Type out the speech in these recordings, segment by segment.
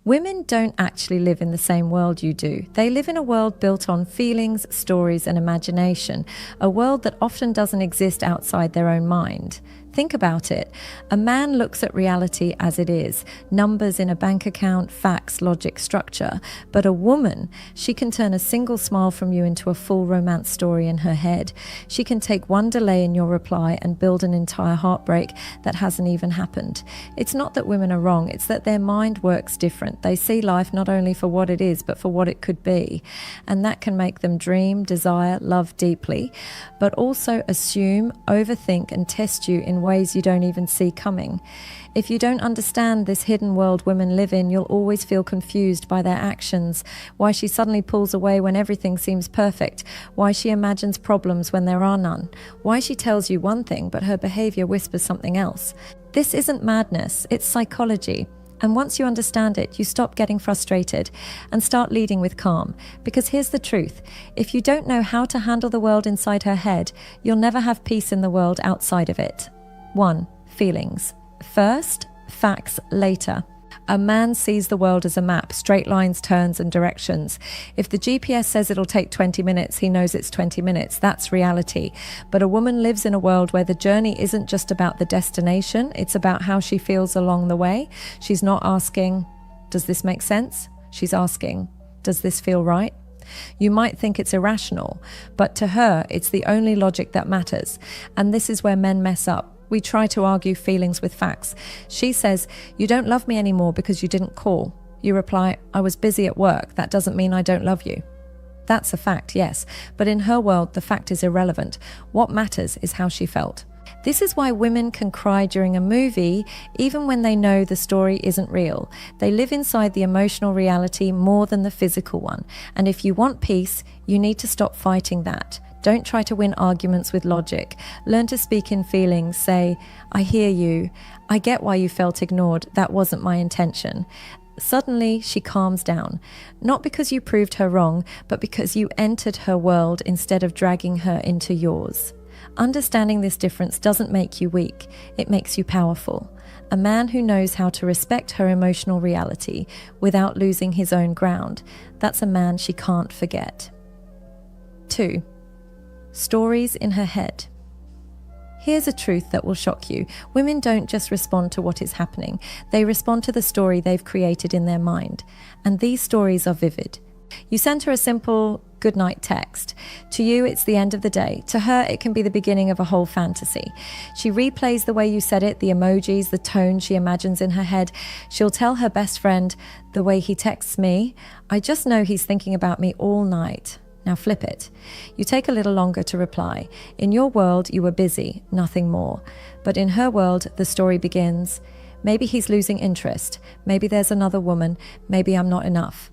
Women don't actually live in the same world you do. They live in a world built on feelings, stories, and imagination, a world that often doesn't exist outside their own mind. Think about it. A man looks at reality as it is, numbers in a bank account, facts, logic, structure. But a woman, she can turn a single smile from you into a full romance story in her head. She can take one delay in your reply and build an entire heartbreak that hasn't even happened. It's not that women are wrong, it's that their mind works different. They see life not only for what it is, but for what it could be. And that can make them dream, desire, love deeply, but also assume, overthink, and test you in ways you don't even see coming. If you don't understand this hidden world women live in, you'll always feel confused by their actions, why she suddenly pulls away when everything seems perfect, why she imagines problems when there are none, why she tells you one thing but her behavior whispers something else. This isn't madness, it's psychology. And once you understand it, you stop getting frustrated and start leading with calm. Because here's the truth. If you don't know how to handle the world inside her head, you'll never have peace in the world outside of it. 1. Feelings. First, facts later. A man sees the world as a map, straight lines, turns, and directions. If the GPS says it'll take 20 minutes, he knows it's 20 minutes. That's reality. But a woman lives in a world where the journey isn't just about the destination, it's about how she feels along the way. She's not asking, does this make sense? She's asking, does this feel right? You might think it's irrational, but to her, it's the only logic that matters. And this is where men mess up. We try to argue feelings with facts. She says, you don't love me anymore because you didn't call. You reply, I was busy at work. That doesn't mean I don't love you. That's a fact, yes. But in her world, the fact is irrelevant. What matters is how she felt. This is why women can cry during a movie, even when they know the story isn't real. They live inside the emotional reality more than the physical one. And if you want peace, you need to stop fighting that. Don't try to win arguments with logic. Learn to speak in feelings. Say, I hear you. I get why you felt ignored. That wasn't my intention. Suddenly, she calms down. Not because you proved her wrong, but because you entered her world instead of dragging her into yours. Understanding this difference doesn't make you weak. It makes you powerful. A man who knows how to respect her emotional reality without losing his own ground, that's a man she can't forget. 2. Stories in her head. Here's a truth that will shock you. Women don't just respond to what is happening. They respond to the story they've created in their mind. And these stories are vivid. You send her a simple goodnight text. To you, it's the end of the day. To her, it can be the beginning of a whole fantasy. She replays the way you said it, the emojis, the tone she imagines in her head. She'll tell her best friend, the way he texts me, I just know he's thinking about me all night. Now flip it. You take a little longer to reply. In your world, you were busy, nothing more. But in her world, the story begins. Maybe he's losing interest. Maybe there's another woman. Maybe I'm not enough.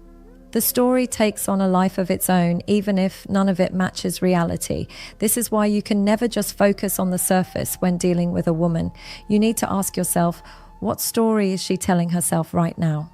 The story takes on a life of its own, even if none of it matches reality. This is why you can never just focus on the surface when dealing with a woman. You need to ask yourself, what story is she telling herself right now?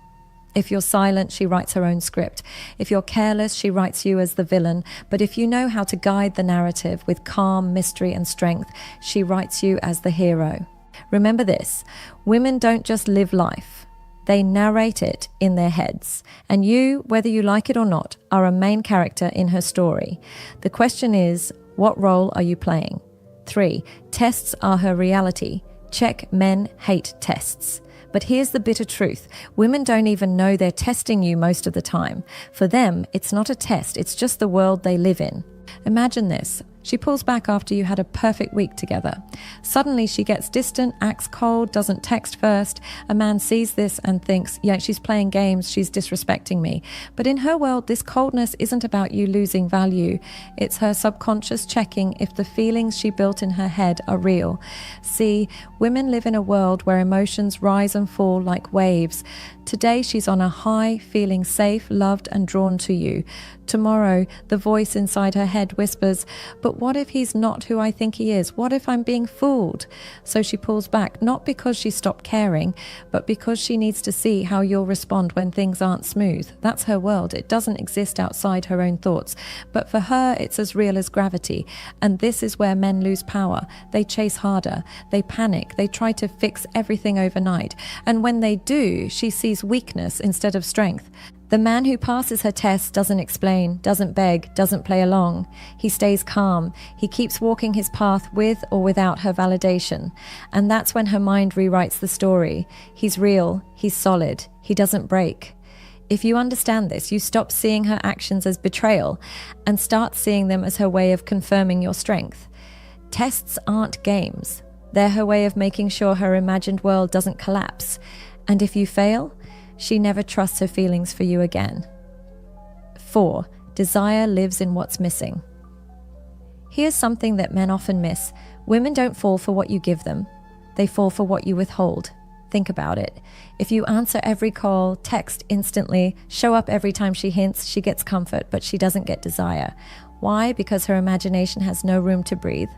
If you're silent, she writes her own script. If you're careless, she writes you as the villain. But if you know how to guide the narrative with calm, mystery, and strength, she writes you as the hero. Remember this, women don't just live life. They narrate it in their heads. And you, whether you like it or not, are a main character in her story. The question is, what role are you playing? 3. Tests are her reality. Check, men hate tests. But here's the bitter truth. Women don't even know they're testing you most of the time. For them, it's not a test, it's just the world they live in. Imagine this. She pulls back after you had a perfect week together. Suddenly she gets distant, acts cold, doesn't text first. A man sees this and thinks, yeah, she's playing games, she's disrespecting me. But in her world, this coldness isn't about you losing value. It's her subconscious checking if the feelings she built in her head are real. See, women live in a world where emotions rise and fall like waves. Today she's on a high, feeling safe, loved and drawn to you. Tomorrow, the voice inside her head whispers, but what if he's not who I think he is? What if I'm being fooled? So she pulls back, not because she stopped caring, but because she needs to see how you'll respond when things aren't smooth. That's her world. It doesn't exist outside her own thoughts. But for her, it's as real as gravity. And this is where men lose power. They chase harder. They panic. They try to fix everything overnight. And when they do, she sees sees weakness instead of strength. The man who passes her tests doesn't explain, doesn't beg, doesn't play along. He stays calm. He keeps walking his path with or without her validation. And that's when her mind rewrites the story. He's real. He's solid. He doesn't break. If you understand this, you stop seeing her actions as betrayal and start seeing them as her way of confirming your strength. Tests aren't games. They're her way of making sure her imagined world doesn't collapse. And if you fail, she never trusts her feelings for you again. 4. Desire lives in what's missing. Here's something that men often miss. Women don't fall for what you give them. They fall for what you withhold. Think about it. If you answer every call, text instantly, show up every time she hints, she gets comfort, but she doesn't get desire. Why? Because her imagination has no room to breathe.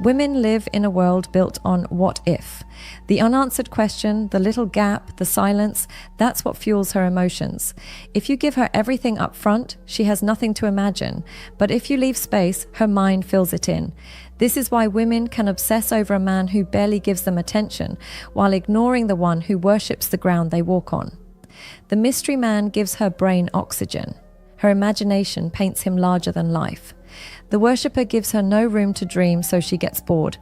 Women live in a world built on what if. The unanswered question, the little gap, the silence, that's what fuels her emotions. If you give her everything up front, she has nothing to imagine. But if you leave space, her mind fills it in. This is why women can obsess over a man who barely gives them attention, while ignoring the one who worships the ground they walk on. The mystery man gives her brain oxygen. Her imagination paints him larger than life. The worshipper gives her no room to dream, so she gets bored.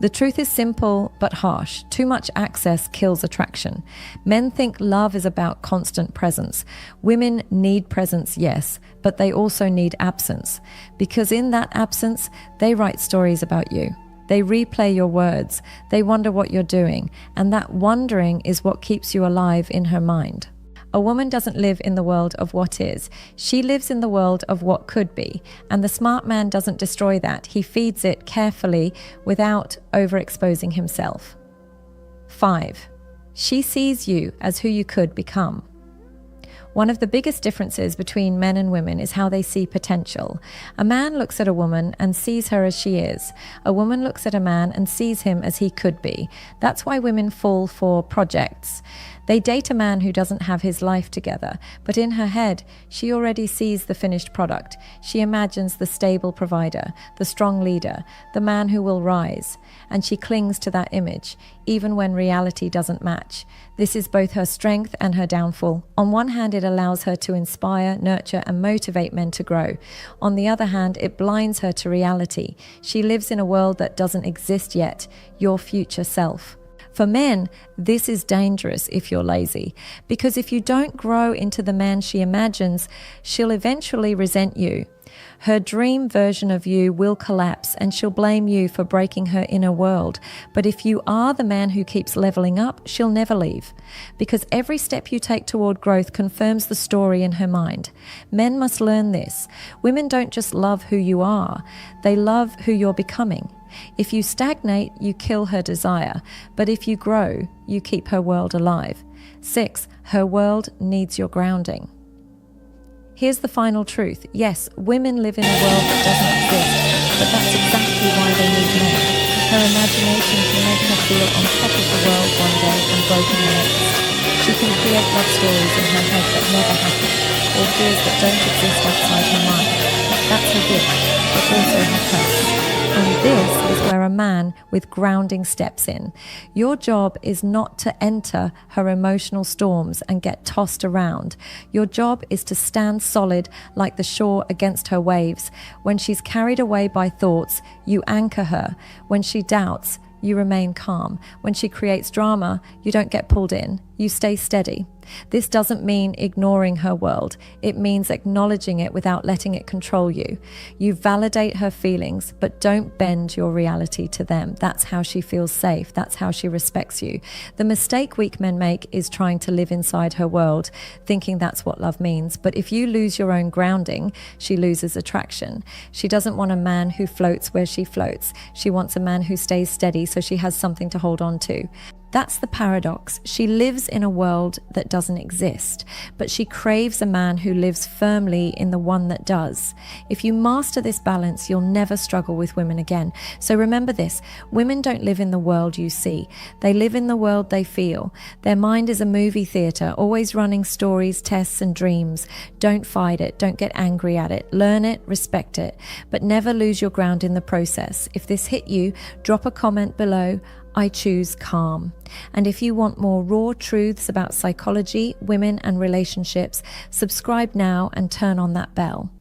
The truth is simple but harsh. Too much access kills attraction. Men think love is about constant presence. Women need presence, yes, but they also need absence. Because in that absence, they write stories about you. They replay your words. They wonder what you're doing. And that wondering is what keeps you alive in her mind. A woman doesn't live in the world of what is. She lives in the world of what could be. And the smart man doesn't destroy that. He feeds it carefully without overexposing himself. 5. She sees you as who you could become. One of the biggest differences between men and women is how they see potential. A man looks at a woman and sees her as she is. A woman looks at a man and sees him as he could be. That's why women fall for projects. They date a man who doesn't have his life together, but in her head, she already sees the finished product. She imagines the stable provider, the strong leader, the man who will rise, and she clings to that image, even when reality doesn't match. This is both her strength and her downfall. On one hand, it allows her to inspire, nurture, and motivate men to grow. On the other hand, it blinds her to reality. She lives in a world that doesn't exist yet, your future self. For men, this is dangerous if you're lazy, because if you don't grow into the man she imagines, she'll eventually resent you. Her dream version of you will collapse and she'll blame you for breaking her inner world. But if you are the man who keeps leveling up, she'll never leave, because every step you take toward growth confirms the story in her mind. Men must learn this. Women don't just love who you are, they love who you're becoming. If you stagnate, you kill her desire, but if you grow, you keep her world alive. 6. Her world needs your grounding. Here's the final truth. Yes, women live in a world that doesn't exist, but that's exactly why they need men. Her imagination can make her feel on top of the world one day and broken the next. She can create love stories in her head that never happen, or fears that don't exist outside her mind. That's her gift, but also her curse. And this is where a man with grounding steps in. Your job is not to enter her emotional storms and get tossed around. Your job is to stand solid like the shore against her waves. When she's carried away by thoughts, you anchor her. When she doubts, you remain calm. When she creates drama, you don't get pulled in. You stay steady. This doesn't mean ignoring her world. It means acknowledging it without letting it control you. You validate her feelings, but don't bend your reality to them. That's how she feels safe. That's how she respects you. The mistake weak men make is trying to live inside her world, thinking that's what love means. But if you lose your own grounding, she loses attraction. She doesn't want a man who floats where she floats. She wants a man who stays steady so she has something to hold on to. That's the paradox. She lives in a world that doesn't exist, but she craves a man who lives firmly in the one that does. If you master this balance, you'll never struggle with women again. So remember this, women don't live in the world you see. They live in the world they feel. Their mind is a movie theater, always running stories, tests, and dreams. Don't fight it. Don't get angry at it. Learn it, respect it, but never lose your ground in the process. If this hit you, drop a comment below. I choose calm. And if you want more raw truths about psychology, women, and relationships, subscribe now and turn on that bell.